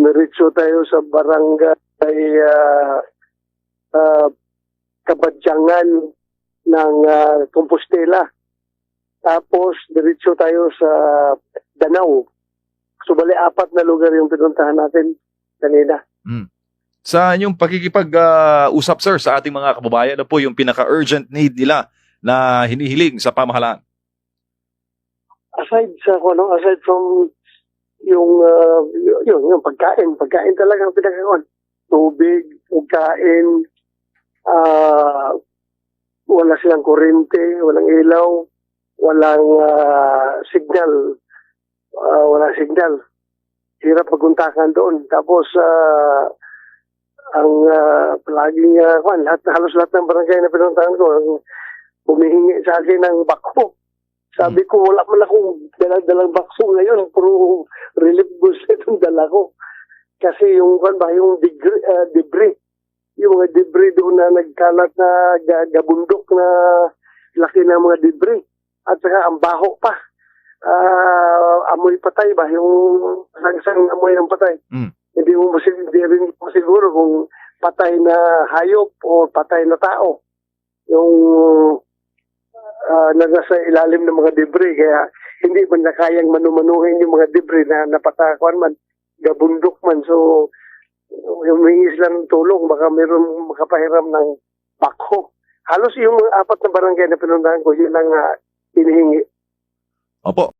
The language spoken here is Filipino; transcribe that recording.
dumiretso tayo sa barangay Kabadyangan ng Compostela. Tapos diretso tayo sa Danau. So bali 4 na lugar yung pinuntahan natin kanina. Sa inyong pakikipag-usap, sir, sa ating mga kababayan, ano po yung pinaka-urgent need nila na hinihiling sa pamahalaan? Aside from yung pagkain talaga ang pinakakuan. Tubig, pagkain, wala silang kuryente, walang ilaw, walang signal. Walang signal. Hirap paguntakan doon. Tapos ang palaging halos lahat ng barangay na pinuntahan ko humihingi sa akin ng bako. Sabi ko, wala man akong dalang bakso ngayon, puro relief goods itong dala ko. Kasi yung debris, yung mga debris doon na nagkalat na gabundok na laki na mga debris. At saka ang baho pa. Amoy patay ba? Yung sangsang amoy ng patay. Hindi rin siguro kung patay na hayop o patay na tao. Yung nasa ilalim ng mga debris, kaya hindi man na kayang manumanuhin yung mga debris na napatakuan man, gabundok man. So, humingi sila ng tulong, baka mayroon makapahiram ng bako. Halos yung 4 na barangay na pinuntahan ko, yun ang hinihingi. Opo.